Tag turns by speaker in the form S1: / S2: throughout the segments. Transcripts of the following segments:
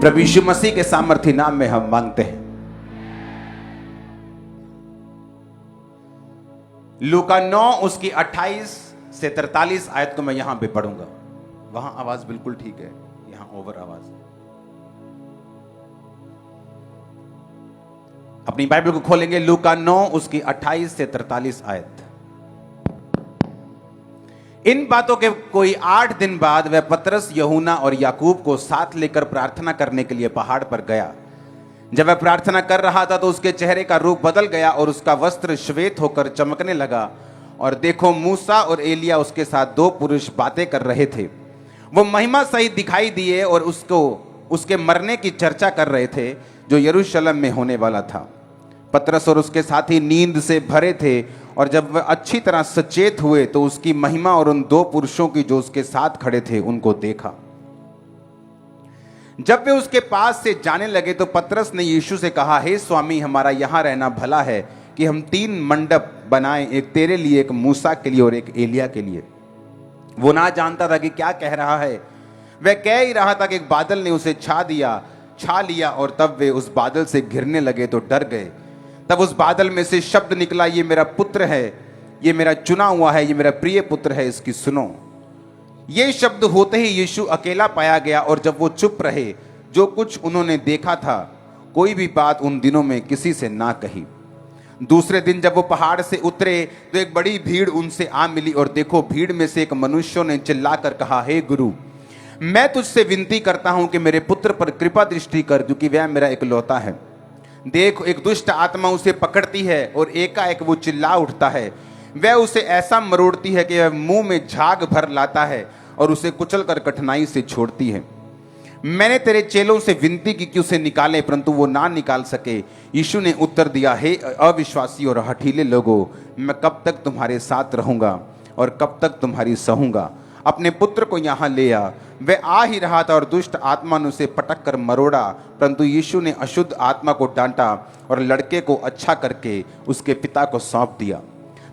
S1: प्रभु यीशु मसीह के सामर्थी नाम में हम मांगते हैं। लूका 9 उसकी 28 से 43 आयत को मैं यहां पे पढ़ूंगा। वहां आवाज बिल्कुल ठीक है, यहां ओवर आवाज। अपनी बाइबल को खोलेंगे, लूका 9 उसकी 28 से 43 आयत। इन बातों के कोई 8 दिन बाद वह पतरस, यूहन्ना और याकूब को साथ लेकर प्रार्थना करने के लिए पहाड़ पर गया। जब वह प्रार्थना कर रहा था तो उसके चेहरे का रूप बदल गया और उसका वस्त्र श्वेत होकर चमकने लगा। और देखो, मूसा और एलिया उसके साथ 2 पुरुष बातें कर रहे थे। वो महिमा सहित दिखाई दिए और उसके मरने की चर्चा कर रहे थे जो यरूशलेम में होने वाला था। पतरस और उसके साथी नींद से भरे थे और जब वह अच्छी तरह सचेत हुए तो उसकी महिमा और उन 2 पुरुषों की जो उसके साथ खड़े थे उनको देखा। जब वे उसके पास से जाने लगे तो पतरस ने यीशु से कहा, हे स्वामी, हमारा यहाँ रहना भला है कि हम 3 मंडप बनाएं, एक तेरे लिए, एक मूसा के लिए और एक एलिया के लिए। वो ना जानता था कि क्या कह रहा है। वह कह ही रहा था कि एक बादल ने उसे छा लिया और तब वे उस बादल से घिरने लगे तो डर गए। तब उस बादल में से शब्द निकला, ये मेरा पुत्र है, ये मेरा चुना हुआ है, ये मेरा प्रिय पुत्र है, इसकी सुनो। ये शब्द होते ही यीशु अकेला पाया गया और जब वो चुप रहे, जो कुछ उन्होंने देखा था, कोई भी बात उन दिनों में किसी से ना कही। दूसरे दिन जब वो पहाड़ से उतरे तो एक बड़ी भीड़ उनसे आ मिली और देखो, भीड़ में से एक मनुष्य ने चिल्लाकर कहा, हे गुरु, मैं तुझसे विनती करता हूं कि मेरे पुत्र पर कृपा दृष्टि कर, क्योंकि वह मेरा इकलौता है। देख, एक दुष्ट आत्मा उसे पकड़ती है और एकाएक वो चिल्ला उठता है। वह उसे ऐसा मरोड़ती है कि वह मुंह में झाग भर लाता है और उसे कुचलकर कठिनाई से छोड़ती है। मैंने तेरे चेलों से विनती की कि उसे निकाले, परंतु वो ना निकाल सके। यीशु ने उत्तर दिया, हे अविश्वासी और हठीले लोगों, मैं कब तक तुम्हारे साथ रहूंगा और कब तक तुम्हारी सहूंगा। अपने पुत्र को यहाँ ले आ। वह आ ही रहा था और दुष्ट आत्मा ने उसे पटक कर मरोड़ा, परंतु यीशु ने अशुद्ध आत्मा को डांटा और लड़के को अच्छा करके उसके पिता को सौंप दिया।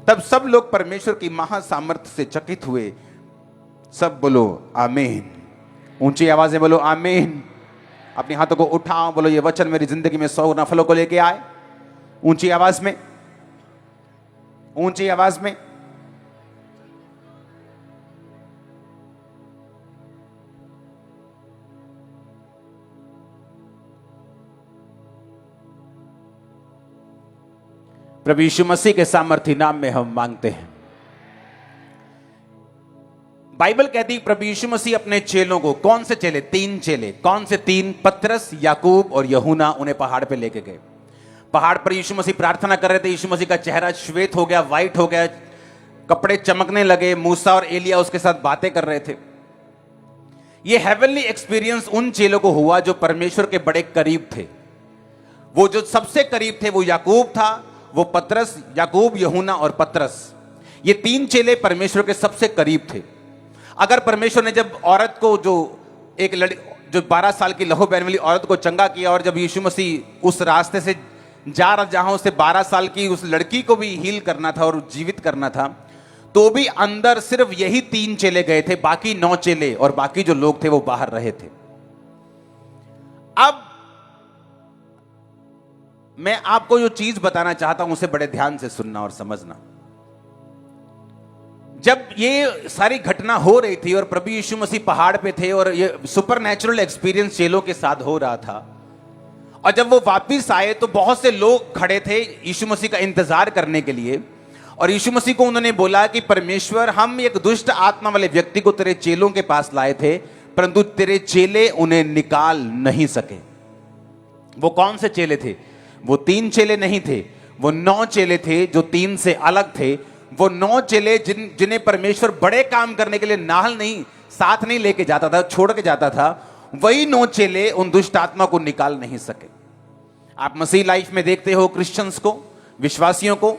S1: तब सब लोग परमेश्वर की महासामर्थ्य से चकित हुए। सब बोलो आमीन। ऊंची आवाज में बोलो आमीन। अपने हाथों को उठाओ, बोलो, ये वचन मेरी जिंदगी में 100 गुना फलों को लेके आए। ऊंची आवाज में, ऊंची आवाज में। प्रभु यीशु मसीह के सामर्थी नाम में हम मांगते हैं। बाइबल कहती है प्रभु यीशु मसीह अपने चेलों को, कौन से चेले? 3 चेले। कौन से 3? पतरस, याकूब और यूहन्ना, उन्हें पहाड़ पे लेके गए। पहाड़ पर यीशु मसीह प्रार्थना कर रहे थे। यीशु मसीह का चेहरा श्वेत हो गया, व्हाइट हो गया, कपड़े चमकने लगे। मूसा और एलिया उसके साथ बातें कर रहे थे। यह हेवनली एक्सपीरियंस उन चेलों को हुआ जो परमेश्वर के बड़े करीब थे। वो जो सबसे करीब थे वो याकूब था, वो पतरस, याकूब, यूहन्ना और पतरस, ये 3 चेले परमेश्वर के सबसे करीब थे। अगर परमेश्वर ने जब औरत को, जो 12 साल की लहू बहने वाली औरत को चंगा किया, और जब यीशु मसीह उस रास्ते से जा रहा जहां उसे 12 साल की उस लड़की को भी हील करना था और जीवित करना था, तो भी अंदर सिर्फ यही 3 चेले गए थे। बाकी 9 चेले और बाकी जो लोग थे वो बाहर रहे थे। अब मैं आपको जो चीज बताना चाहता हूं उसे बड़े ध्यान से सुनना और समझना। जब ये सारी घटना हो रही थी और प्रभु यीशु मसीह पहाड़ पे थे और ये सुपरनैचुरल एक्सपीरियंस चेलों के साथ हो रहा था, और जब वो वापस आए तो बहुत से लोग खड़े थे यीशु मसीह का इंतजार करने के लिए। और यीशु मसीह को उन्होंने बोला कि परमेश्वर, हम एक दुष्ट आत्मा वाले व्यक्ति को तेरे चेलों के पास लाए थे, परंतु तेरे चेले उन्हें निकाल नहीं सके। वो कौन से चेले थे? वो 3 चेले नहीं थे, वो 9 चेले थे जो 3 से अलग थे। वो 9 चेले जिन्हें परमेश्वर बड़े काम करने के लिए साथ नहीं लेके जाता था, छोड़ के जाता था, वही 9 चेले उन दुष्ट आत्मा को निकाल नहीं सके। आप मसीह लाइफ में देखते हो क्रिश्चियंस को, विश्वासियों को,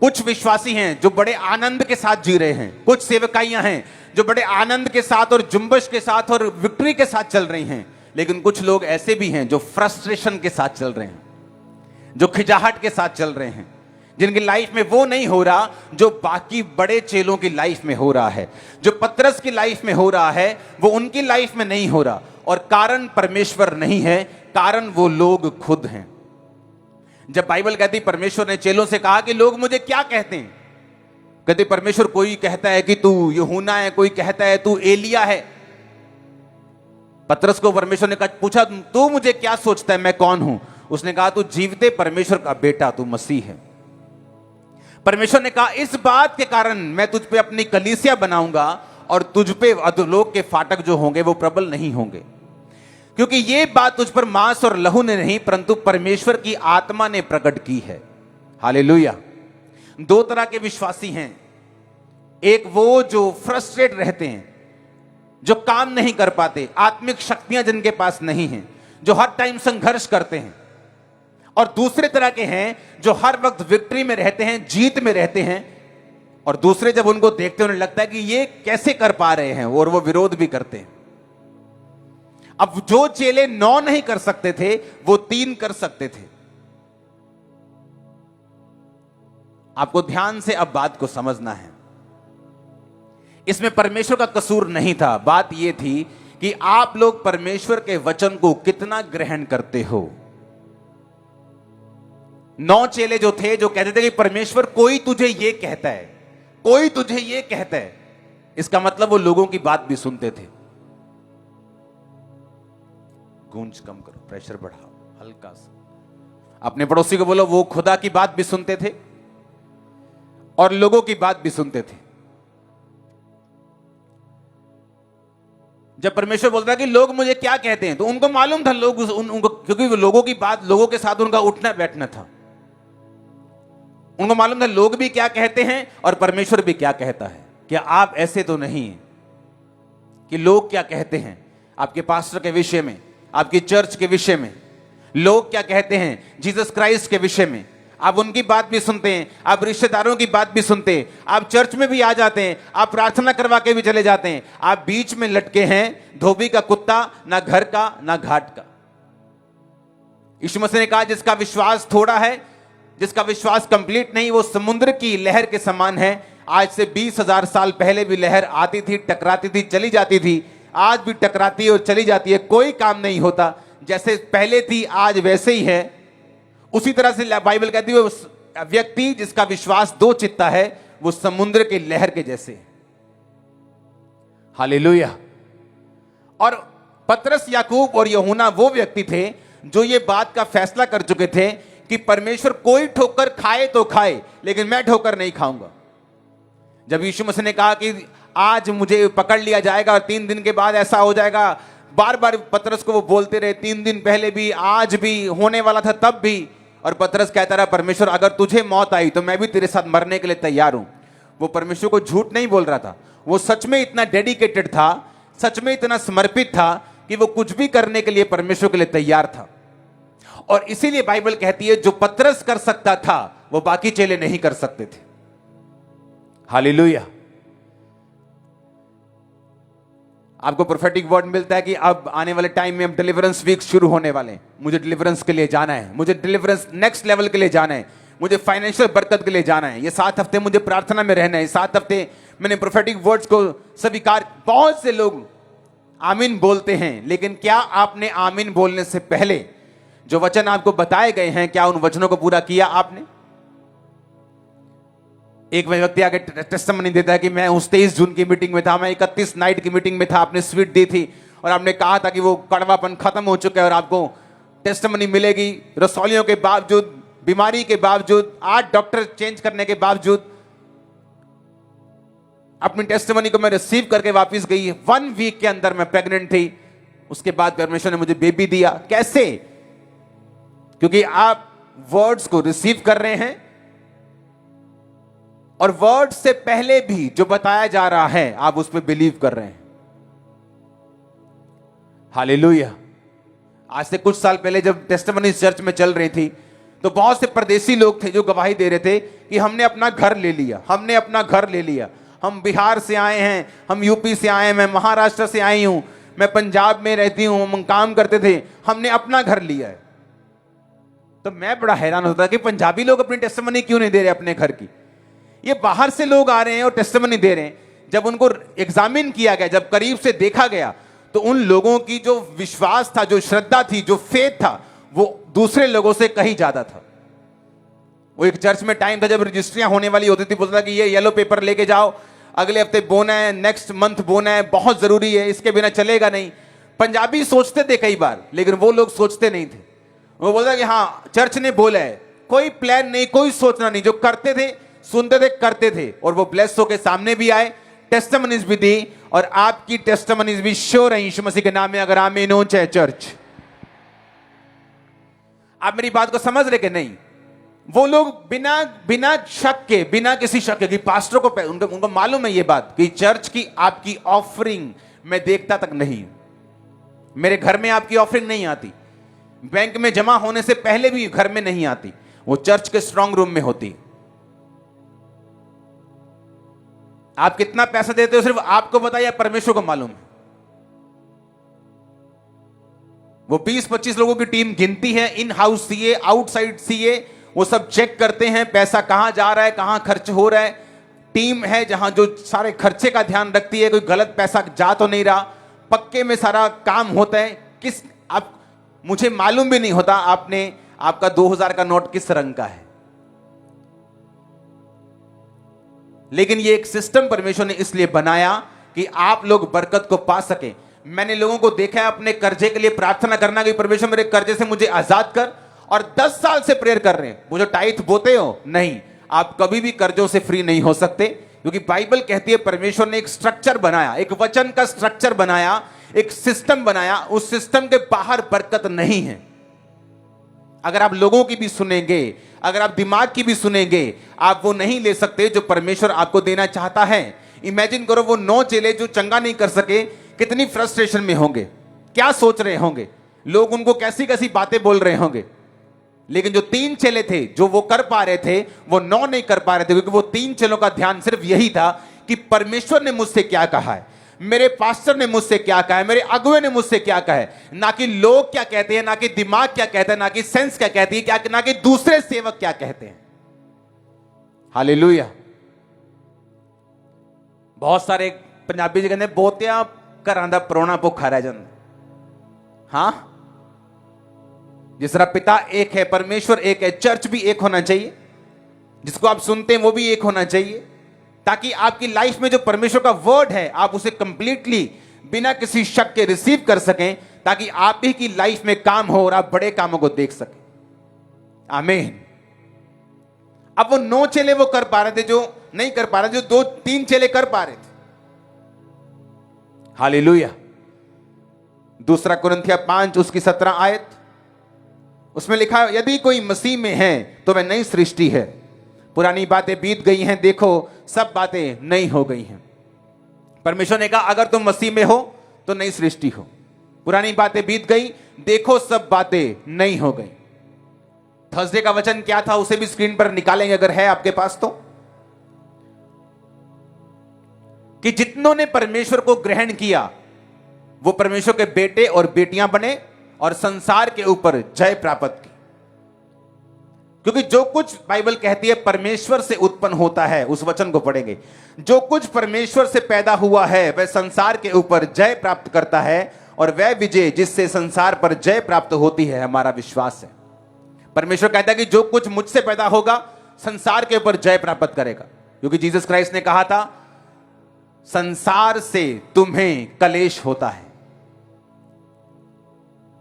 S1: कुछ विश्वासी हैं जो बड़े आनंद के साथ जी रहे हैं, कुछ सेवकाइयां हैं जो बड़े आनंद के साथ और जुम्बश के साथ और विक्ट्री के साथ चल रही हैं, लेकिन कुछ लोग ऐसे भी हैं जो फ्रस्ट्रेशन के साथ चल रहे हैं, जो खिजाहट के साथ चल रहे हैं, जिनकी लाइफ में वो नहीं हो रहा जो बाकी बड़े चेलों की लाइफ में हो रहा है, जो पतरस की लाइफ में हो रहा है वो उनकी लाइफ में नहीं हो रहा। और कारण परमेश्वर नहीं है, कारण वो लोग खुद हैं। जब बाइबल कहती परमेश्वर ने चेलों से कहा कि लोग मुझे क्या कहते हैं, कहते परमेश्वर कोई कहता है कि तू यूहन्ना है, कोई कहता है तू एलिया है। पतरस को परमेश्वर ने पूछा तू मुझे क्या सोचता है, मैं कौन हूं? उसने कहा तू जीवते परमेश्वर का बेटा, तू मसीह है। परमेश्वर ने कहा इस बात के कारण मैं तुझ पे अपनी कलीसिया बनाऊंगा और तुझ पे अधोलोक के फाटक जो होंगे वो प्रबल नहीं होंगे, क्योंकि ये बात तुझ पर मांस और लहू ने नहीं परंतु परमेश्वर की आत्मा ने प्रकट की है। हालेलुया। दो तरह के विश्वासी हैं, एक वो जो फ्रस्ट्रेट रहते हैं, जो काम नहीं कर पाते, आत्मिक शक्तियां जिनके पास नहीं हैं, जो हर टाइम संघर्ष करते हैं, और दूसरे तरह के हैं जो हर वक्त विक्ट्री में रहते हैं, जीत में रहते हैं। और दूसरे जब उनको देखते हैं उन्हें लगता है कि ये कैसे कर पा रहे हैं, और वो विरोध भी करते हैं। अब जो चेले 9 नहीं कर सकते थे वो 3 कर सकते थे। आपको ध्यान से अब बात को समझना है। इसमें परमेश्वर का कसूर नहीं था, बात यह थी कि आप लोग परमेश्वर के वचन को कितना ग्रहण करते हो। 9 चेले जो थे जो कहते थे कि परमेश्वर कोई तुझे ये कहता है, कोई तुझे ये कहता है, इसका मतलब वो लोगों की बात भी सुनते थे। गूंज कम करो, प्रेशर बढ़ाओ हल्का सा। अपने पड़ोसी को बोलो वो खुदा की बात भी सुनते थे और लोगों की बात भी सुनते थे। जब परमेश्वर बोलता है कि लोग मुझे क्या कहते हैं, तो उनको मालूम था लोग उनको, क्योंकि वो लोगों की बात, लोगों के साथ उनका उठना बैठना था। उनको मालूम था लोग भी क्या कहते हैं और परमेश्वर भी क्या कहता है। क्या आप ऐसे तो नहीं हैं कि लोग क्या कहते हैं आपके पास्टर के विषय में, आपकी चर्च के विषय में, लोग क्या कहते हैं जीसस क्राइस्ट के विषय में, आप उनकी बात भी सुनते हैं, आप रिश्तेदारों की बात भी सुनते हैं, आप चर्च में भी आ जाते हैं, आप प्रार्थना करवा के भी चले जाते हैं, आप बीच में लटके हैं धोबी का कुत्ता, ना घर का ना घाट का। यीशु मसीह ने कहा जिसका विश्वास थोड़ा है, जिसका विश्वास कंप्लीट नहीं, वो समुद्र की लहर के समान है। आज से 20,000 साल पहले भी लहर आती थी, टकराती थी, चली जाती थी, आज भी टकराती है और चली जाती है, कोई काम नहीं होता। जैसे पहले थी आज वैसे ही है। उसी तरह से बाइबल कहती है उस व्यक्ति जिसका विश्वास दो चित्ता है वो समुद्र के लहर के जैसे। हालेलुया। और पतरस, याकूब और यूहन्ना वो व्यक्ति थे जो ये बात का फैसला कर चुके थे कि परमेश्वर कोई ठोकर खाए तो खाए लेकिन मैं ठोकर नहीं खाऊंगा। जब यीशु मसीह ने कहा कि आज मुझे पकड़ लिया जाएगा और 3 दिन के बाद ऐसा हो जाएगा, बार बार पतरस को वो बोलते रहे, 3 दिन पहले भी, आज भी, होने वाला था तब भी। और पतरस कहता रहा परमेश्वर अगर तुझे मौत आई तो मैं भी तेरे साथ मरने के लिए तैयार हूं। वो परमेश्वर को झूठ नहीं बोल रहा था, वो सच में इतना डेडिकेटेड था, सच में इतना समर्पित था कि वो कुछ भी करने के लिए परमेश्वर के लिए तैयार था। और इसीलिए बाइबल कहती है जो पतरस कर सकता था वो बाकी चेले नहीं कर सकते थे। हालेलुया। आपको प्रोफेटिक वर्ड मिलता है कि अब आने वाले टाइम में अब डिलीवरेंस वीक शुरू होने वाले हैं। मुझे डिलीवरेंस के लिए जाना है, मुझे डिलीवरेंस नेक्स्ट लेवल के लिए जाना है, मुझे फाइनेंशियल बरकत के लिए जाना है। ये 7 हफ्ते मुझे प्रार्थना में रहना है। 7 हफ्ते मैंने प्रोफेटिक वर्ड्स को स्वीकार। बहुत से लोग आमीन बोलते हैं, लेकिन क्या आपने आमीन बोलने से पहले जो वचन आपको बताए गए हैं क्या उन वचनों को पूरा किया आपने? एक व्यक्ति आगे टेस्टिमनी देता है कि मैं उस 23 जून की मीटिंग में था, मैं 31 नाइट की मीटिंग में था, आपने स्वीट दी थी और आपने कहा था कि वो कड़वापन खत्म हो चुका है और आपको टेस्टिमनी मिलेगी। रसौलियों के बावजूद, बीमारी के बावजूद, 8 डॉक्टर चेंज करने के बावजूद अपनी टेस्टिमनी को मैं रिसीव करके वापस गई। 1 वीक के अंदर मैं प्रेग्नेंट थी। उसके बाद परमेश्वर ने मुझे बेबी दिया। कैसे? क्योंकि आप वर्ड्स को रिसीव कर रहे हैं और वर्ड से पहले भी जो बताया जा रहा है आप उस पर बिलीव कर रहे हैं। हालेलुया। आज से कुछ साल पहले जब टेस्टिमनी चर्च में चल रही थी तो बहुत से परदेसी लोग थे जो गवाही दे रहे थे कि हमने अपना घर ले लिया, हमने अपना घर ले लिया। हम बिहार से आए हैं, हम यूपी से आए हैं, मैं महाराष्ट्र से आई हूं, मैं पंजाब में रहती हूं, हम काम करते थे, हमने अपना घर लिया है। तो मैं बड़ा हैरान होता कि पंजाबी लोग अपनी टेस्टिमनी क्यों नहीं दे रहे अपने घर की। ये बाहर से लोग आ रहे हैं और टेस्टिमनी दे रहे हैं। जब उनको एग्जामिन किया गया, जब करीब से देखा गया, तो उन लोगों की जो विश्वास था, जो श्रद्धा थी, जो फेथ था, वो दूसरे लोगों से कहीं ज्यादा था। वो एक चर्च में टाइम था जब रजिस्ट्रियां होने वाली होती थी, बोलता था कि ये येलो पेपर लेके जाओ, अगले हफ्ते बोना है, नेक्स्ट मंथ बोना है, बहुत जरूरी है, इसके बिना चलेगा नहीं। पंजाबी सोचते थे कई बार, लेकिन वो लोग सोचते नहीं थे। वो बोलता कि हाँ चर्च ने बोला है, कोई प्लान नहीं, कोई सोचना नहीं, जो करते थे, सुनते थे, करते थे, और वो ब्लेस होके सामने भी आए, टेस्टिमनीज भी दी, और आपकी टेस्टिमनीज भी श्योर है यीशु मसीह के नाम में। अगर आमीन हो चाहे चर्च। आप मेरी बात को समझ रहे कि नहीं? वो लोग बिना बिना शक के, बिना किसी शक के कि पास्टर को उनको मालूम है ये बात कि चर्च की आपकी ऑफरिंग मैं देखता तक नहीं, मेरे घर में आपकी ऑफरिंग नहीं आती, बैंक में जमा होने से पहले भी घर में नहीं आती, वो चर्च के स्ट्रांग रूम में होती। आप कितना पैसा देते हो सिर्फ आपको पता या परमेश्वर को मालूम है। वो 20-25 लोगों की टीम गिनती है, in house CA, outside CA, वो सब चेक करते हैं पैसा कहां जा रहा है, कहां खर्च हो रहा है। टीम है जहां जो सारे खर्चे का ध्यान रखती है, कोई गलत पैसा जा तो नहीं रहा, पक्के में सारा काम होता है। किस आप, मुझे मालूम भी नहीं होता आपका 2000 का नोट किस रंग का है, लेकिन ये एक सिस्टम परमेश्वर ने इसलिए बनाया कि आप लोग बरकत को पा सके। मैंने लोगों को देखा है अपने कर्जे के लिए प्रार्थना करना कि परमेश्वर मेरे कर्जे से मुझे आजाद कर, और 10 साल से प्रेयर कर रहे हैं। वो जो टाइथ बोते हो, नहीं, आप कभी भी कर्जों से फ्री नहीं हो सकते, क्योंकि बाइबल कहती है परमेश्वर ने एक स्ट्रक्चर बनाया, एक वचन का स्ट्रक्चर बनाया, एक सिस्टम बनाया, उस सिस्टम के बाहर बरकत नहीं है। अगर आप लोगों की भी सुनेंगे, अगर आप दिमाग की भी सुनेंगे, आप वो नहीं ले सकते जो परमेश्वर आपको देना चाहता है। इमेजिन करो वो 9 चेले जो चंगा नहीं कर सके, कितनी फ्रस्ट्रेशन में होंगे, क्या सोच रहे होंगे, लोग उनको कैसी कैसी बातें बोल रहे होंगे। लेकिन जो 3 चेले थे, जो वो कर पा रहे थे, वो 9 नहीं कर पा रहे थे, क्योंकि वो 3 चेलों का ध्यान सिर्फ यही था कि परमेश्वर ने मुझसे क्या कहा है, मेरे पास्टर ने मुझसे क्या कहा है, मेरे अगुए ने मुझसे क्या कहा है, ना कि लोग क्या कहते हैं, ना कि दिमाग क्या कहता है, ना कि सेंस क्या कहती है, क्या ना कि दूसरे सेवक क्या कहते हैं। हालेलुया। बहुत सारे पंजाबी जी कहते बोतिया घरां दा परोना भुखा रह जांदा। हां, जिस तरह पिता एक है, परमेश्वर एक है, चर्च भी एक होना चाहिए, जिसको आप सुनते हैं वो भी एक होना चाहिए, ताकि आपकी लाइफ में जो परमेश्वर का वर्ड है आप उसे कंप्लीटली बिना किसी शक के रिसीव कर सकें, ताकि आप ही की लाइफ में काम हो और आप बड़े कामों को देख सकें। आमीन। अब वो 9 चेले वो कर पा रहे थे जो नहीं कर पा रहे, जो 2-3 चेले कर पा रहे थे। हालेलुया। 2 कुरिन्थियों 5 उसकी 17 आयत, उसमें लिखा है, यदि कोई मसीह में है तो वह नई सृष्टि है, पुरानी बातें बीत गई हैं, देखो सब बातें नई हो गई हैं। परमेश्वर ने कहा अगर तुम मसीह में हो तो नई सृष्टि हो, पुरानी बातें बीत गई, देखो सब बातें नई हो गई। थर्सडे का वचन क्या था उसे भी स्क्रीन पर निकालेंगे अगर है आपके पास तो, कि जितनों ने परमेश्वर को ग्रहण किया वो परमेश्वर के बेटे और बेटियां बने और संसार के ऊपर जय प्राप्त की। क्योंकि जो कुछ बाइबल कहती है परमेश्वर से उत्पन्न होता है, उस वचन को पढ़ेंगे, जो कुछ परमेश्वर से पैदा हुआ है वह संसार के ऊपर जय प्राप्त करता है, और वह विजय जिससे संसार पर जय प्राप्त होती है हमारा विश्वास है। परमेश्वर कहता है कि जो कुछ मुझसे पैदा होगा संसार के ऊपर जय प्राप्त करेगा, क्योंकि जीसस क्राइस्ट ने कहा था संसार से तुम्हें कलेश होता है।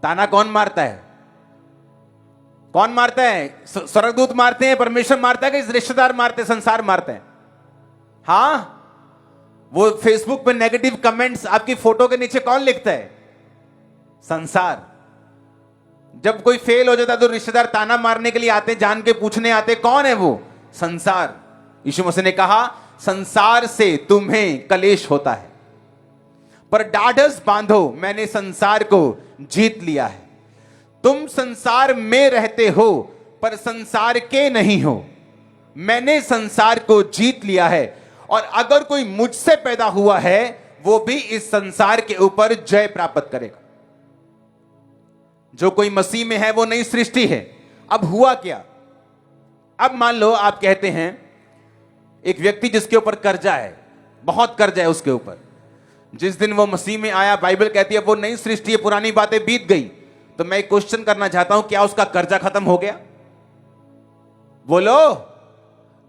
S1: ताना कौन मारता है? कौन मारता है? स्वर्गदूत मारते हैं, परमेश्वर मारता है कि रिश्तेदार मारते हैं, संसार मारते हैं? हां, वो फेसबुक पे नेगेटिव कमेंट्स आपकी फोटो के नीचे कौन लिखता है? संसार। जब कोई फेल हो जाता है तो रिश्तेदार ताना मारने के लिए आते, जान के पूछने आते, कौन है वो? संसार। यीशु मसीह ने कहा संसार से तुम्हें कलेश होता है, पर ढाढ़स बांधो, मैंने संसार को जीत लिया है। तुम संसार में रहते हो पर संसार के नहीं हो, मैंने संसार को जीत लिया है, और अगर कोई मुझसे पैदा हुआ है वो भी इस संसार के ऊपर जय प्राप्त करेगा। जो कोई मसीह में है वो नई सृष्टि है, अब हुआ क्या? अब मान लो आप कहते हैं एक व्यक्ति जिसके ऊपर कर्जा है, बहुत कर्जा है उसके ऊपर, जिस दिन वो मसीह में आया, बाइबल कहती है वो नई सृष्टि है, पुरानी बातें बीत गई। तो मैं एक क्वेश्चन करना चाहता हूं, क्या उसका कर्जा खत्म हो गया? बोलो,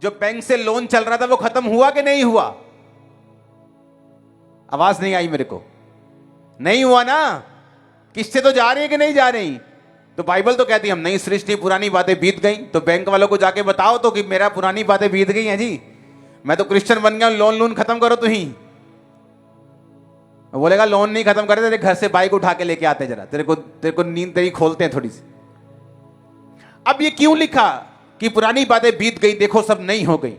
S1: जो बैंक से लोन चल रहा था वो खत्म हुआ कि नहीं हुआ? आवाज नहीं आई मेरे को। नहीं हुआ ना? किससे तो जा रही है कि नहीं जा रही? तो बाइबल तो कहती है हम नई सृष्टि, पुरानी बातें बीत गई। तो बैंक वालों को जाके बताओ तो कि मेरा पुरानी बातें बीत गई हैं जी, मैं तो क्रिश्चियन बन गया, लोन खत्म करो। तुम ही बोलेगा लोन नहीं खत्म करे, तेरे घर से बाइक उठा के लेके आते, जरा तेरे को नींद तेरी खोलते हैं थोड़ी सी। अब ये क्यों लिखा कि पुरानी बातें बीत गई, देखो सब नई हो गई?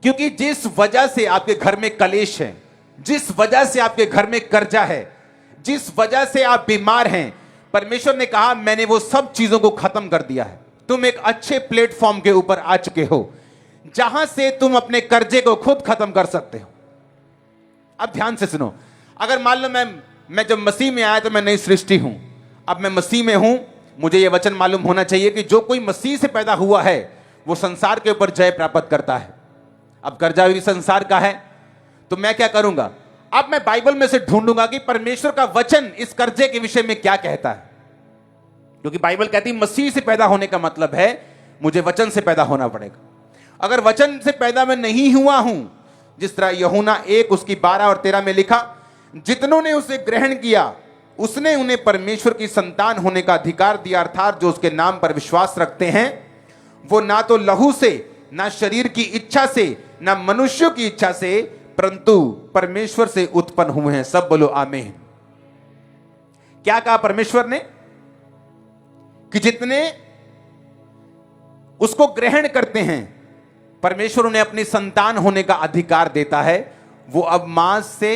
S1: क्योंकि जिस वजह से आपके घर में कलेश है, जिस वजह से आपके घर में कर्जा है, जिस वजह से आप बीमार हैं, परमेश्वर ने कहा मैंने वो सब चीजों को खत्म कर दिया है। तुम एक अच्छे प्लेटफॉर्म के ऊपर आ चुके हो जहां से तुम अपने कर्जे को खुद खत्म कर सकते हो। अब ध्यान से सुनो, अगर मान लो मैं जब मसीह में आया तो मैं नई सृष्टि हूं, अब मैं मसीह में हूं, मुझे यह वचन मालूम होना चाहिए कि जो कोई मसीह से पैदा हुआ है वो संसार के ऊपर जय प्राप्त करता है। अब कर्जा भी संसार का है, तो मैं क्या करूंगा? अब मैं बाइबल में से ढूंढूंगा कि परमेश्वर का वचन इस कर्जे के विषय में क्या कहता है, क्योंकि बाइबल कहती है मसीह से पैदा होने का मतलब है मुझे वचन से पैदा होना पड़ेगा। अगर वचन से पैदा मैं नहीं हुआ हूं, जिस तरह यूहन्ना 1 उसकी 12 और 13 में लिखा, जितनों ने उसे ग्रहण किया उसने उन्हें परमेश्वर की संतान होने का अधिकार दिया, अर्थात जो उसके नाम पर विश्वास रखते हैं वो ना तो लहू से, ना शरीर की इच्छा से, ना मनुष्यों की इच्छा से, परंतु परमेश्वर से उत्पन्न हुए हैं। सब बोलो आमीन। क्या कहा परमेश्वर ने? कि जितने उसको ग्रहण करते हैं परमेश्वर उन्हें अपनी संतान होने का अधिकार देता है। वो अब मांस से,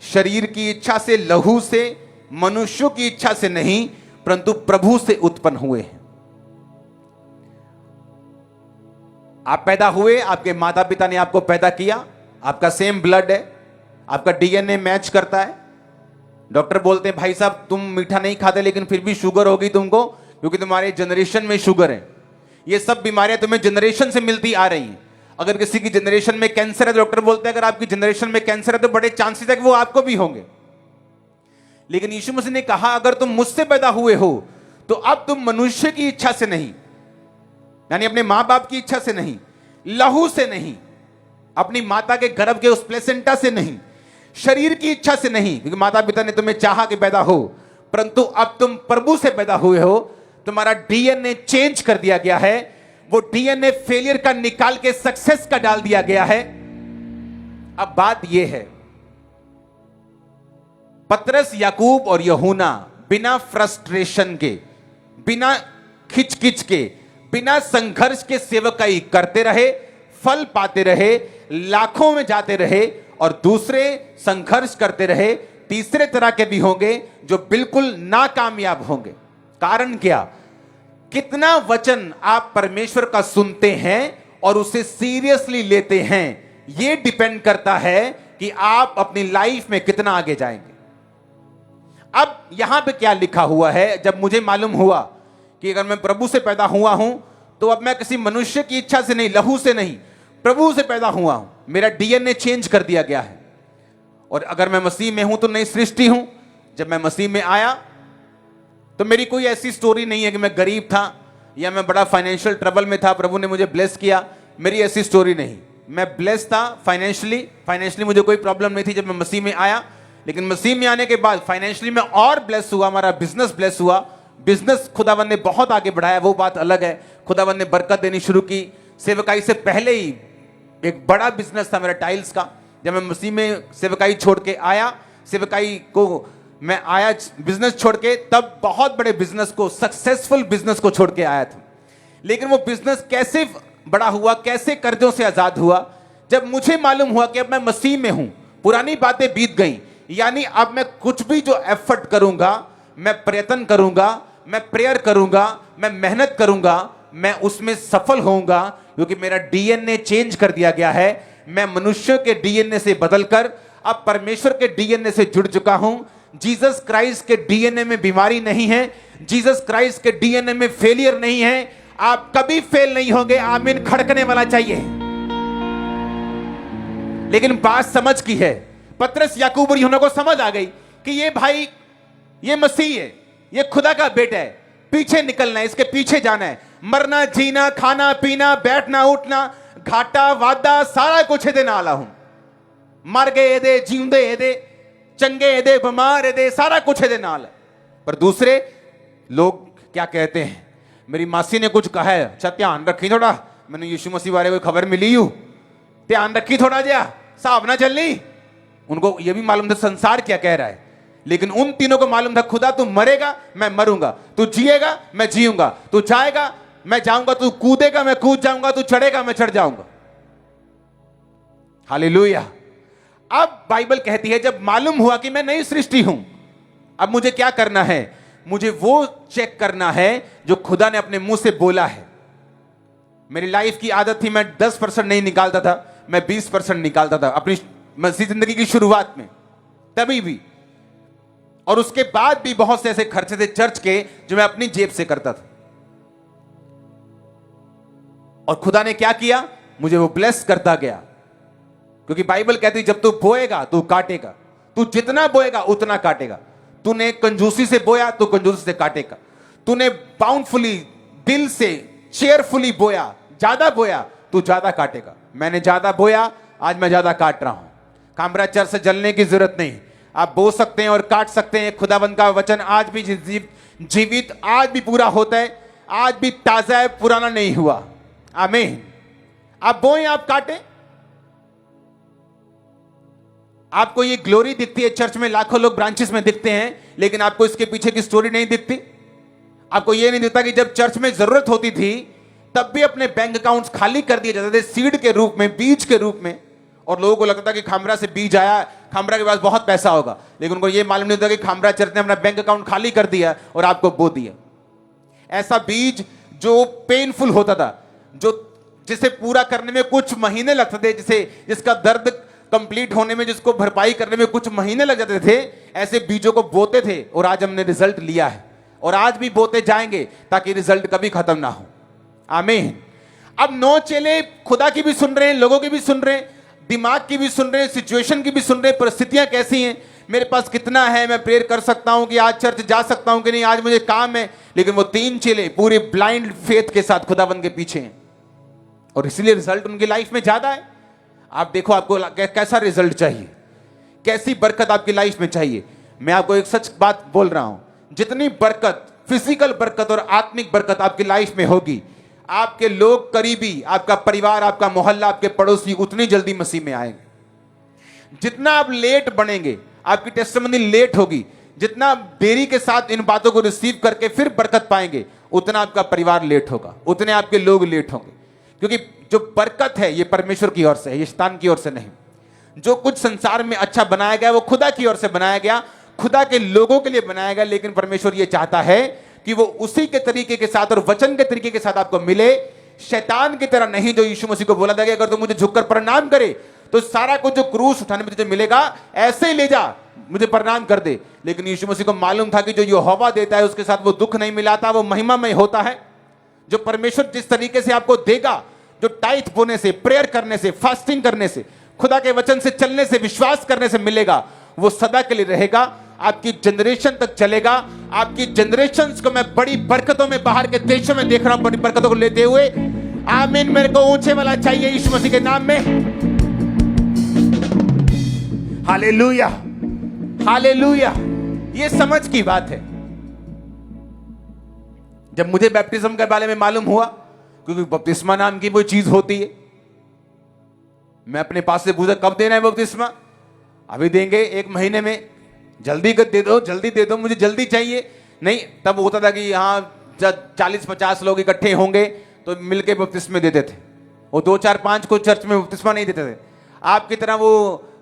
S1: शरीर की इच्छा से, लहू से, मनुष्यों की इच्छा से नहीं, परंतु प्रभु से उत्पन्न हुए हैं। आप पैदा हुए, आपके माता पिता ने आपको पैदा किया, आपका सेम ब्लड है, आपका डीएनए मैच करता है। डॉक्टर बोलते हैं भाई साहब तुम मीठा नहीं खाते लेकिन फिर भी शुगर होगी तुमको, क्योंकि तुम्हारे जनरेशन में शुगर है। ये सब बीमारियां तुम्हें जनरेशन से मिलती आ रही हैं। अगर किसी की जनरेशन में कैंसर है, डॉक्टर बोलते हैं अगर आपकी जनरेशन में कैंसर है तो बड़े चांसेस है कि वो आपको भी होंगे। लेकिन यीशु मसीह ने कहा अगर तुम मुझसे पैदा हुए हो तो अब तुम मनुष्य की इच्छा से नहीं, यानी अपने मां बाप की इच्छा से नहीं, लहू से नहीं, अपनी माता के गर्भ के उस प्लेसेंटा से नहीं, शरीर की इच्छा से नहीं, क्योंकि माता पिता ने तुम्हें चाहा कि पैदा हो, परंतु अब तुम प्रभु से पैदा हुए हो। तुम्हारा डीएनए चेंज कर दिया गया है। वो डीएनए फेलियर का निकाल के सक्सेस का डाल दिया गया है। अब बात यह है, पतरस, याकूब और यूहन्ना बिना फ्रस्ट्रेशन के, बिना खिचकिच के, बिना संघर्ष के सेवकाई करते रहे, फल पाते रहे, लाखों में जाते रहे, और दूसरे संघर्ष करते रहे। तीसरे तरह के भी होंगे जो बिल्कुल नाकामयाब होंगे। कारण क्या? कितना वचन आप परमेश्वर का सुनते हैं और उसे सीरियसली लेते हैं, यह डिपेंड करता है कि आप अपनी लाइफ में कितना आगे जाएंगे। अब यहां पे क्या लिखा हुआ है? जब मुझे मालूम हुआ कि अगर मैं प्रभु से पैदा हुआ हूं तो अब मैं किसी मनुष्य की इच्छा से नहीं, लहू से नहीं, प्रभु से पैदा हुआ हूं। मेरा डीएनए चेंज कर दिया गया है। और अगर मैं मसीह में हूं तो नई सृष्टि हूं। जब मैं मसीह में आया तो मेरी कोई ऐसी स्टोरी नहीं है कि मैं गरीब था या मैं बड़ा फाइनेंशियल ट्रबल में था, प्रभु ने मुझे ब्लेस किया। मेरी ऐसी स्टोरी नहीं। मैं ब्लेस था फाइनेंशियली मुझे कोई प्रॉब्लम नहीं थी जब मैं मसीह में आया। लेकिन मसीह में आने के बाद फाइनेंशियली मैं और ब्लेस हुआ। हमारा बिजनेस ब्लेस हुआ। बिजनेस खुदावन ने बहुत आगे बढ़ाया, वो बात अलग है। खुदावन ने बरकत देनी शुरू की। सेवकाई से पहले ही एक बड़ा बिजनेस था मेरा टाइल्स का। जब मैं मसीह में सेवकाई छोड़ के आया, सेवकाई को मैं आया बिजनेस छोड़ के, तब बहुत बड़े बिजनेस को, सक्सेसफुल बिजनेस को छोड़ के आया था। लेकिन वो बिजनेस कैसे बड़ा हुआ, कैसे कर्जों से आजाद हुआ? जब मुझे मालूम हुआ कि अब मैं मसीह में हूं, पुरानी बातें बीत गई, यानी अब मैं कुछ भी जो एफर्ट करूंगा, मैं प्रयत्न करूंगा, मैं प्रेयर करूंगा, मैं मेहनत करूंगा, मैं उसमें सफल होऊंगा, क्योंकि मेरा डीएनए चेंज कर दिया गया है। मैं मनुष्य के डीएनए से बदलकर अब परमेश्वर के डीएनए से जुड़ चुका हूं। जीसस क्राइस्ट के डीएनए में बीमारी नहीं है, जीसस क्राइस्ट के डीएनए में फेलियर नहीं है। आप कभी फेल नहीं होंगे। आमीन खड़कने वाला चाहिए। लेकिन बात समझ की है। पतरस, याकूब और यूहन्ना को समझ आ गई कि ये भाई, ये मसीह है, ये खुदा का बेटा है, पीछे निकलना है, इसके पीछे जाना है। मरना जीना, खाना पीना, बैठना उठना, घाटा वादा सारा कुछ ਇਹਦੇ ਨਾਲ ਆ। हूं मर गए ਇਹਦੇ, जींदे ਇਹਦੇ, चंगे ਇਹਦੇ, बीमार ਇਹਦੇ, सारा कुछ ਇਹਦੇ ਨਾਲ है। पर दूसरे लोग क्या कहते हैं, मेरी मासी ने कुछ कहा है, अच्छा ध्यान रखी थोड़ा, मैंने यीशु मसीह बारे कोई खबर मिली हूं, ध्यान रखी थोड़ा जा, हिसाब ना चलनी। उनको यह भी मालूम था संसार क्या कह रहा है, लेकिन उन तीनों को मालूम था खुदा तू मरेगा मैं मरूंगा, तू जिएगा मैं जीऊंगा, तू जाएगा मैं जाऊंगा, तू कूदेगा मैं कूद जाऊंगा, तू चढ़ेगा मैं चढ़ जाऊंगा। हालेलुया। अब बाइबल कहती है जब मालूम हुआ कि मैं नई सृष्टि हूं, अब मुझे क्या करना है, मुझे वो चेक करना है जो खुदा ने अपने मुंह से बोला है। मेरी लाइफ की आदत थी, मैं 10% नहीं निकालता था, मैं 20% निकालता था अपनी मसीह जिंदगी की शुरुआत में, तभी भी। और उसके बाद भी बहुत से ऐसे खर्चे थे चर्च के जो मैं अपनी जेब से करता था। और खुदा ने क्या किया, मुझे वो ब्लेस करता गया। क्योंकि बाइबल कहती जब तू बोएगा तू काटेगा, तू जितना बोएगा उतना काटेगा। तूने कंजूसी से बोया तो कंजूसी से काटेगा, तूने बाउंडफुली दिल से चेयरफुली बोया, ज्यादा बोया तू ज्यादा काटेगा। मैंने ज्यादा बोया, आज मैं ज्यादा काट रहा हूं। कामरा चर्च से जलने की जरूरत नहीं, आप बो सकते हैं और काट सकते हैं। खुदावंद का वचन आज भी जीवित, आज भी पूरा होता है, आज भी ताजा है, पुराना नहीं हुआ। आमीन। आप बोएं, आप काटें। आपको ये ग्लोरी दिखती है, चर्च में लाखों लोग ब्रांचेस में दिखते हैं, लेकिन आपको इसके पीछे की स्टोरी नहीं दिखती। आपको ये नहीं दिखता कि जब चर्च में जरूरत होती थी तब भी अपने बैंक अकाउंट्स खाली कर दिए जाते थे, सीड के रूप में, बीज के रूप में। और लोगों को लगता था कि खामरा से बीज आया, खामरा के पास बहुत पैसा होगा, लेकिन उनको ये मालूम नहीं होता कि खामरा चर्च ने अपना बैंक अकाउंट खाली कर दिया और आपको बो दिया। ऐसा बीज जो पेनफुल होता था, जो जिसे पूरा करने में कुछ महीने लगते थे, जिसका दर्द कंप्लीट होने में, जिसको भरपाई करने में कुछ महीने लग जाते थे, ऐसे बीजों को बोते थे। और आज हमने रिजल्ट लिया है और आज भी बोते जाएंगे ताकि रिजल्ट कभी खत्म ना हो। आमीन। अब 9 चेले खुदा की भी सुन रहे हैं, लोगों की भी सुन रहे हैं, दिमाग की भी सुन रहे हैं, सिचुएशन की भी सुन रहे हैं, परिस्थितियां कैसी हैं, मेरे पास कितना है, मैं प्रेयर कर सकता हूं कि आज चर्च जा सकता हूं कि नहीं, आज मुझे काम है। लेकिन वो 3 चेले पूरे ब्लाइंड फेथ के साथ खुदाबंद के पीछे हैं और इसलिए रिजल्ट उनकी लाइफ में ज्यादा है। आप देखो आपको कैसा रिजल्ट चाहिए, कैसी बरकत आपकी लाइफ में चाहिए। मैं आपको एक सच बात बोल रहा हूं, जितनी बरकत, फिजिकल बरकत और आत्मिक बरकत आपकी लाइफ में होगी, आपके लोग करीबी, आपका परिवार, आपका मोहल्ला, आपके पड़ोसी उतनी जल्दी मसीह में आएंगे। जितना आप लेट बनेंगे, आपकी टेस्टिमनी लेट होगी, जितना देरी के साथ इन बातों को रिसीव करके फिर बरकत पाएंगे, उतना आपका परिवार लेट होगा, उतने आपके लोग लेट होंगे। क्योंकि जो बरकत है ये परमेश्वर की ओर से है, ये शैतान की ओर से नहीं। जो कुछ संसार में अच्छा बनाया गया वो खुदा की ओर से बनाया गया, खुदा के लोगों के लिए बनाया गया। लेकिन परमेश्वर ये चाहता है कि वो उसी के तरीके के साथ और वचन के तरीके के साथ आपको मिले, शैतान की तरह नहीं। जो यीशु मसीह को बोला था कि अगर तू मुझे झुककर प्रणाम करे तो सारा कुछ जो क्रूस उठाने में तुझे मिलेगा ऐसे ही ले जा, मुझे प्रणाम कर दे। लेकिन यीशु मसीह को मालूम था कि जो यहोवा देता है उसके साथ वो दुख नहीं मिलाता, वो महिमामय होता है। जो परमेश्वर जिस तरीके से आपको देगा, जो टाइट बोने से, प्रेयर करने से, फास्टिंग करने से, खुदा के वचन से चलने से, विश्वास करने से मिलेगा, वो सदा के लिए रहेगा, आपकी जनरेशन तक चलेगा। आपकी जनरेशन को मैं बड़ी बरकतों में बाहर के देशों में देख रहा हूं, बड़ी बरकतों को लेते हुए। आमीन। मेरे को ऊंचे वाला चाहिए यीशु मसीह के नाम में। Hallelujah, hallelujah. ये समझ की बात है। जब मुझे बैप्टिज्म के बारे में मालूम हुआ, क्योंकि बपतिस्मा नाम की कोई चीज होती है, मैं अपने पास से पूछा कब देना है बपतिस्मा, अभी देंगे 1 महीने में, जल्दी कर दे दो, जल्दी दे दो, मुझे जल्दी चाहिए। नहीं, तब होता था कि यहाँ 40-50 लोग इकट्ठे होंगे तो मिलके बपतिस्मे देते थे। वो 2-4-5 को चर्च में बपतिस्मा नहीं देते थे। आपकी तरह वो,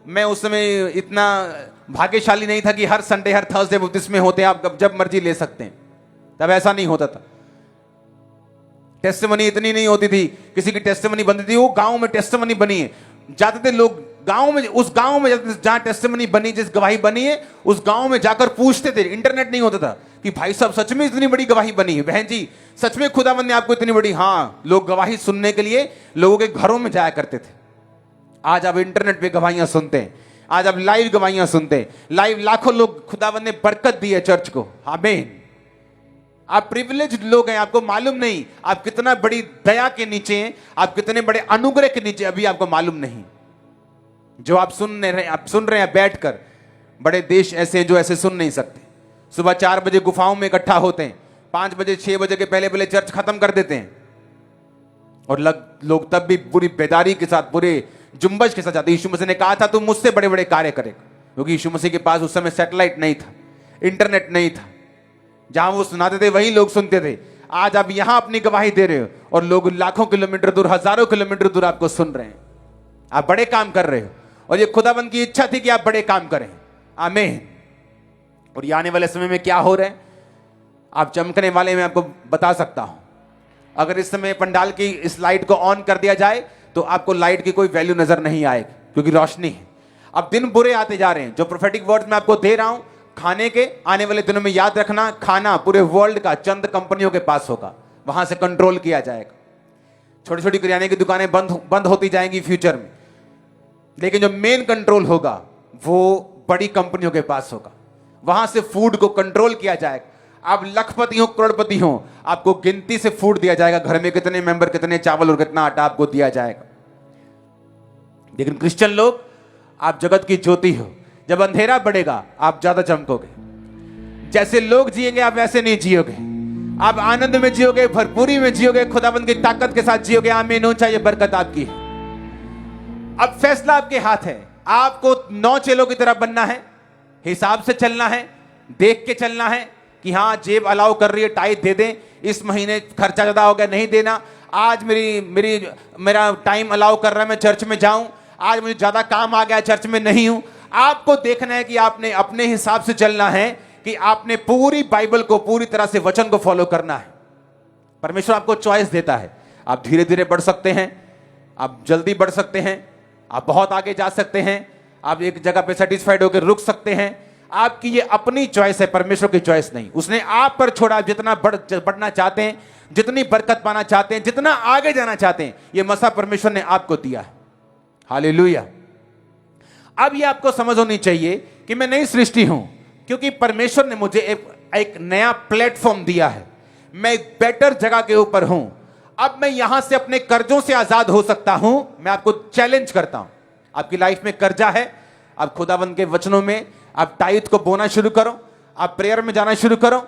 S1: मैं उस समय इतना भाग्यशाली नहीं था कि हर संडे हर थर्सडे बपतिस्मे होते हैं, आप जब मर्जी ले सकते हैं। तब ऐसा नहीं होता था। टेस्टिमनी इतनी नहीं होती थी, किसी की टेस्टिमनी बनती थी, वो गांव में टेस्टिमनी बनी है, जाते थे लोग उस गांव में जहां टेस्टिमनी बनी, जिस गवाही बनी है, उस गांव में जाकर पूछते थे, इंटरनेट नहीं होता था, कि भाई साहब सच में इतनी बड़ी गवाही बनी है, बहन जी सच में खुदावंद ने आपको इतनी बड़ी। हाँ, लोग गवाही सुनने के लिए लोगों के घरों में जाया करते थे। आज आप इंटरनेट पे गवाहियां सुनते हैं, आज आप लाइव गवाहियां सुनते हैं, लाइव लाखों लोग खुदावंद ने बरकत दी है चर्च को। आमीन। आप प्रिविलेज्ड लोग हैं, आपको मालूम नहीं आप कितना बड़ी दया के नीचे हैं, आप कितने बड़े अनुग्रह के नीचे, अभी आपको मालूम नहीं। जो आप सुन रहे हैं बैठकर। बड़े देश ऐसे हैं जो ऐसे सुन नहीं सकते। सुबह 4 बजे गुफाओं में इकट्ठा होते हैं, 5 बजे 6 बजे के पहले चर्च खत्म कर देते हैं, और लोग तब भी पूरी बेदारी के साथ, पूरे जुम्बश के साथ जाते। यीशु मसीह ने कहा था तुम मुझसे बड़े बड़े कार्य करेगा, क्योंकि यीशु मसीह के पास उस समय सैटेलाइट नहीं था, इंटरनेट नहीं था, जहां वो सुनाते थे वही लोग सुनते थे। आज आप यहां अपनी गवाही दे रहे हो और लोग लाखों किलोमीटर दूर, हजारों किलोमीटर दूर आपको सुन रहे हैं। आप बड़े काम कर रहे हो, और ये खुदाबंद की इच्छा थी कि आप बड़े काम करें। आमीन। और ये आने वाले समय में क्या हो रहा है, आप चमकने वाले मैं आपको बता सकता हूं। अगर इस समय पंडाल की इस लाइट को ऑन कर दिया जाए तो आपको लाइट की कोई वैल्यू नजर नहीं आएगी, क्योंकि रोशनी है। अब दिन बुरे आते जा रहे हैं। जो प्रोफेटिक वर्ड्स मैं आपको दे रहा हूं खाने के, आने वाले दिनों में याद रखना, खाना पूरे वर्ल्ड का चंद कंपनियों के पास होगा, वहां से कंट्रोल किया जाएगा। छोटी छोटी किराने की दुकानें बंद होती जाएंगी फ्यूचर में, लेकिन जो मेन कंट्रोल होगा वो बड़ी कंपनियों के पास होगा। वहां से फूड को कंट्रोल किया जाएगा। आप लखपति हो, करोड़पति हो, आपको गिनती से फूड दिया जाएगा, घर में कितने मेंबर, कितने चावल और कितना आटा आपको दिया जाएगा। लेकिन क्रिश्चियन लोग, आप जगत की ज्योति हो, जब अंधेरा बढ़ेगा आप ज्यादा चमकोगे। जैसे लोग जिएंगे आप वैसे नहीं जियोगे, आप आनंद में जियोगे, भरपूरी में जियोगे, खुदाबंद की ताकत के साथ जियोगे। आमीन हो। चाहिए बरकत आपकी है। अब फैसला आपके हाथ है। आपको 9 चेलों की तरह बनना है, हिसाब से चलना है, देख के चलना है कि हाँ जेब अलाउ कर रही है, टाइट दे दें, इस महीने खर्चा ज्यादा हो गया नहीं देना, आज मेरा टाइम अलाउ कर रहा है मैं चर्च में जाऊं, आज मुझे ज्यादा काम आ गया चर्च में नहीं हूं। आपको देखना है कि आपने अपने हिसाब से चलना है, कि आपने पूरी बाइबल को, पूरी तरह से वचन को फॉलो करना है। परमेश्वर आपको चॉइस देता है। आप धीरे धीरे बढ़ सकते हैं, आप जल्दी बढ़ सकते हैं, आप बहुत आगे जा सकते हैं, आप एक जगह पे सेटिस्फाइड होकर रुक सकते हैं। आपकी ये अपनी चॉइस है, परमेश्वर की चॉइस नहीं। उसने आप पर छोड़ा। जितना बढ़ना चाहते हैं, जितनी बरकत पाना चाहते हैं, जितना आगे जाना चाहते हैं, ये मसा परमेश्वर ने आपको दिया है। हालेलुया। अब ये आपको समझ होनी चाहिए कि मैं नई सृष्टि हूं, क्योंकि परमेश्वर ने मुझे एक नया प्लेटफॉर्म दिया है। मैं एक बेटर जगह के ऊपर हूं। अब मैं यहां से अपने कर्जों से आजाद हो सकता हूं। मैं आपको चैलेंज करता हूं। आपकी लाइफ में कर्जा है, आप खुदावंद के वचनों में आप टाइट को बोना शुरू करो, आप प्रेयर में जाना शुरू करो।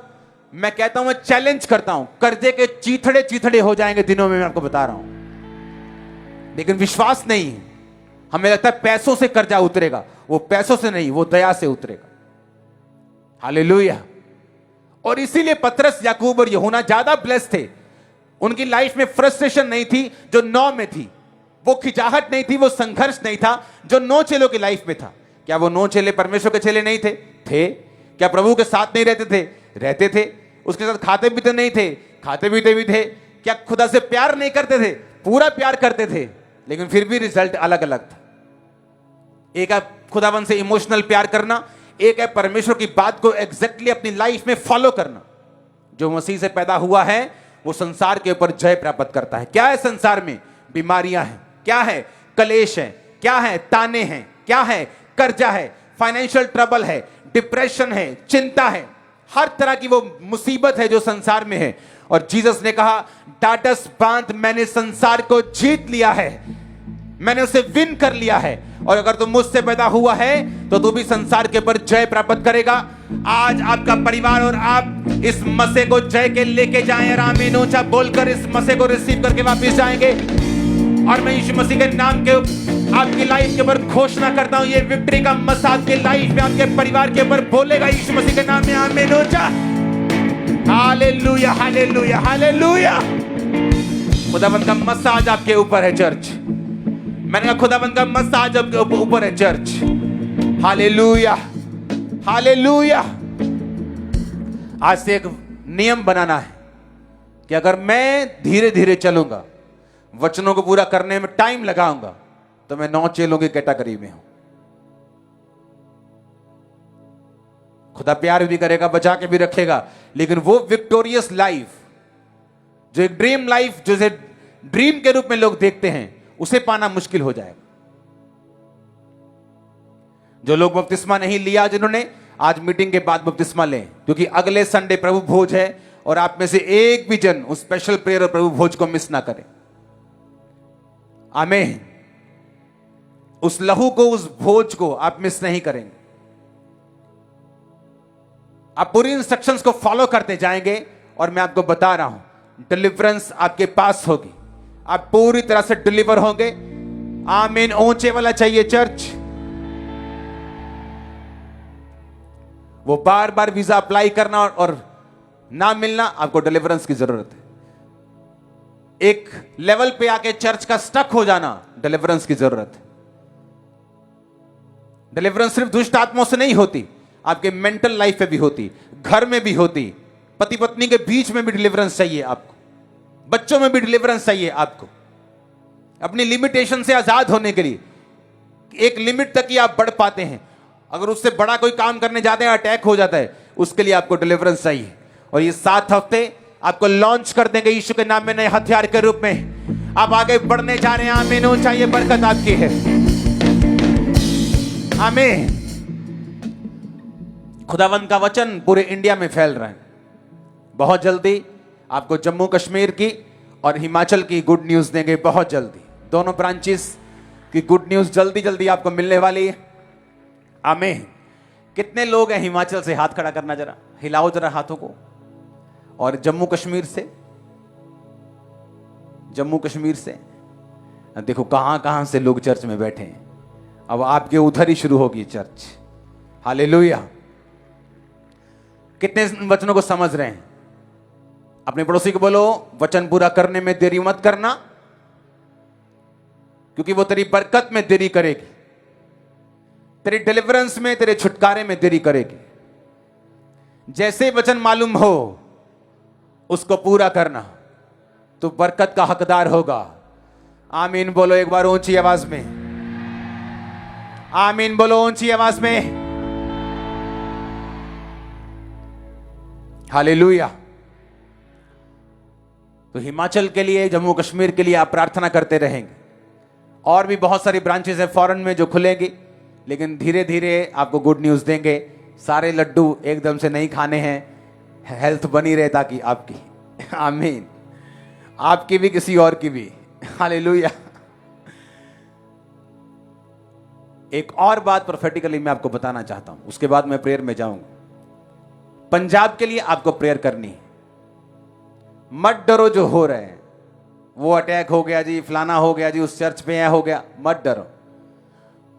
S1: मैं कहता हूं, मैं चैलेंज करता हूं, कर्जे के चीथड़े हो जाएंगे दिनों में, मैं आपको बता रहा हूं। लेकिन विश्वास नहीं है। हमें लगता है पैसों से कर्जा उतरेगा, वो पैसों से नहीं, वो दया से उतरेगा। हालेलुया। और इसीलिए पतरस, याकूब और यूहन्ना ज्यादा ब्लेस्ड थे। उनकी लाइफ में फ्रस्ट्रेशन नहीं थी जो 9 में थी, वो खिंचाहट नहीं थी, वो संघर्ष नहीं था जो 9 चेलों की लाइफ में था। क्या वो 9 चेले परमेश्वर के चेले नहीं थे? थे। क्या प्रभु के साथ नहीं रहते थे? रहते थे। उसके साथ खाते पीते नहीं थे? खाते पीते भी थे। क्या खुदा से प्यार नहीं करते थे? पूरा प्यार करते थे, लेकिन फिर भी रिजल्ट अलग अलग था। एक है खुदावन से इमोशनल प्यार करना, एक है परमेश्वर की बात को एग्जैक्टली अपनी लाइफ में फॉलो करना। जो मसीह से पैदा हुआ है वो संसार के ऊपर जय प्राप्त करता है। क्या है संसार में? बीमारियां हैं, क्या है? कलेश है, क्या है? ताने हैं, क्या है? कर्जा है, फाइनेंशियल ट्रबल है, डिप्रेशन है, चिंता है, हर तरह की वो मुसीबत है जो संसार में है। और जीसस ने कहा, टाटस बांध, मैंने संसार को जीत लिया है, मैंने उसे विन कर लिया है। और अगर तुम मुझसे पैदा हुआ है तो तू भी संसार के ऊपर जय प्राप्त करेगा। आज आपका परिवार और आप इस मसे को जय के लेके जाएं। आमीन ऊंचा बोलकर इस मसे को रिसीव करके वापस जाएंगे। और मैं यीशु मसीह के नाम के आपकी लाइफ के ऊपर घोषणा करता हूं, ये विक्ट्री का मसा आपके लाइफ में, आपके परिवार के ऊपर बोलेगा यीशु मसीह के नाम में। आमीन ऊंचा। Hallelujah, hallelujah, hallelujah. खुदावंद का मसा आज आपके ऊपर है चर्च। मैंने कहा खुदावंद का मसा आज आपके ऊपर है चर्च। Hallelujah, hallelujah. आज से एक नियम बनाना है कि अगर मैं धीरे धीरे चलूंगा, वचनों को पूरा करने में टाइम लगाऊंगा, तो मैं 9 चेलों की कैटेगरी में हूं। खुदा प्यार भी करेगा, बचा के भी रखेगा, लेकिन वो विक्टोरियस लाइफ, जो एक ड्रीम लाइफ, जो ड्रीम के रूप में लोग देखते हैं, उसे पाना मुश्किल हो जाएगा। जो लोग बपतिस्मा नहीं लिया, जिन्होंने, आज मीटिंग के बाद बपतिस्मा लें, क्योंकि अगले संडे प्रभु भोज है और आप में से एक भी जन उस स्पेशल प्रेयर और प्रभु भोज को मिस ना करें। आमीन। उस लहू को, उस भोज को आप मिस नहीं करेंगे। आप पूरी इंस्ट्रक्शंस को फॉलो करते जाएंगे और मैं आपको बता रहा हूं, डिलीवरेंस आपके पास होगी, आप पूरी तरह से डिलीवर होंगे। आमीन। ऊंचे वाला चाहिए चर्च। वो बार बार वीजा अप्लाई करना और ना मिलना, आपको डिलीवरेंस की जरूरत है। एक लेवल पे आके चर्च का स्टक हो जाना, डिलीवरेंस की जरूरत है। डिलीवरेंस सिर्फ दुष्ट आत्माओं से नहीं होती, आपके मेंटल लाइफ में भी होती, घर में भी होती, पति पत्नी के बीच में भी डिलीवरेंस चाहिए आपको, बच्चों में भी डिलीवरेंस चाहिए आपको। अपनी लिमिटेशन से आजाद होने के लिए एक लिमिट तक ही आप बढ़ पाते हैं। अगर उससे बड़ा कोई काम करने जाते हैं, अटैक हो जाता है, उसके लिए आपको डिलीवरेंस चाहिए। और ये 7 हफ्ते आपको लॉन्च कर देंगे यीशु के नाम में नए हथियार के रूप में। आप आगे बढ़ने जा रहे हैं। आमीन। ऊंचा, ये बरकत आपकी है। आमीन। खुदावंत का वचन पूरे इंडिया में फैल रहा है। बहुत जल्दी आपको जम्मू कश्मीर की और हिमाचल की गुड न्यूज देंगे। बहुत जल्दी दोनों ब्रांचेस की गुड न्यूज जल्दी जल्दी आपको मिलने वाली है। आमीन। कितने लोग हैं हिमाचल से? हाथ खड़ा करना जरा, हिलाओ जरा हाथों को। और जम्मू कश्मीर से, जम्मू कश्मीर से देखो कहां कहां से लोग चर्च में बैठे हैं। अब आपके उधर ही शुरू होगी चर्च। हालेलुया। कितने वचनों को समझ रहे हैं? अपने पड़ोसी को बोलो, वचन पूरा करने में देरी मत करना, क्योंकि वो तेरी बरकत में देरी करेगी, तेरी डिलीवरेंस में, तेरे छुटकारे में देरी करेगी। जैसे वचन मालूम हो उसको पूरा करना, तो बरकत का हकदार होगा। आमीन बोलो एक बार ऊंची आवाज में। आमीन बोलो ऊंची आवाज में। हालेलुया। तो हिमाचल के लिए, जम्मू कश्मीर के लिए आप प्रार्थना करते रहेंगे। और भी बहुत सारी ब्रांचेस हैं फॉरेन में जो खुलेंगी, लेकिन धीरे धीरे आपको गुड न्यूज देंगे। सारे लड्डू एकदम से नहीं खाने हैं, हेल्थ बनी रहे ताकि आपकी, आमीन, आपकी भी किसी और की भी। हालेलुया। एक और बात प्रोफेटिकली मैं आपको बताना चाहता हूं, उसके बाद मैं प्रेयर में जाऊंगा। पंजाब के लिए आपको प्रेयर करनी है। मत डरो जो हो रहे हैं, वो अटैक हो गया जी, फलाना हो गया जी, उस चर्च पे यह हो गया, मत डरो।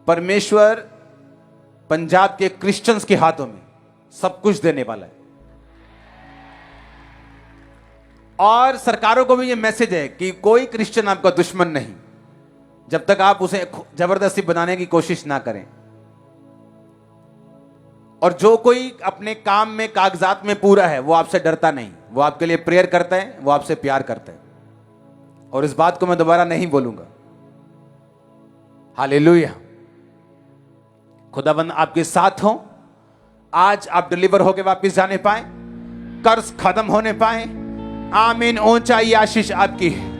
S1: परमेश्वर पंजाब के क्रिश्चियंस के हाथों में सब कुछ देने वाला है। और सरकारों को भी यह मैसेज है कि कोई क्रिश्चियन आपका दुश्मन नहीं, जब तक आप उसे जबरदस्ती बनाने की कोशिश ना करें। और जो कोई अपने काम में, कागजात में पूरा है, वो आपसे डरता नहीं, वो आपके लिए प्रेयर करता है, वो आपसे प्यार करता है। और इस बात को मैं दोबारा नहीं बोलूंगा। हालेलुया। खुदाबंद आपके साथ हो। आज आप डिलीवर होके वापस जाने पाए, कर्ज खत्म होने पाए। आमीन। ऊंचाई आशीष आपकी है।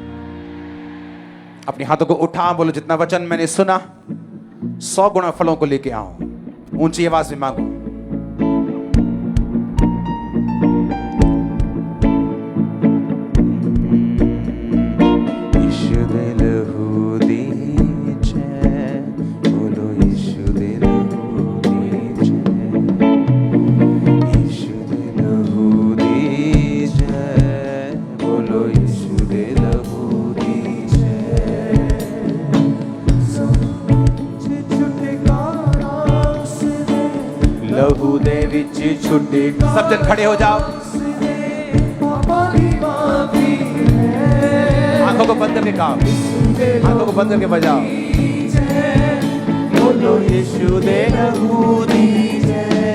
S1: अपने हाथों को उठा, बोलो जितना वचन मैंने सुना 100 गुना फलों को लेके आओ। ऊंची आवाज में मांगो। लहू दे विच छुटे। सब जन खड़े हो जाओ, आंखों को बंद करके गाओ, आंखों को बंद करके बजाओ। बोलो यीशु दे लहू दी जय।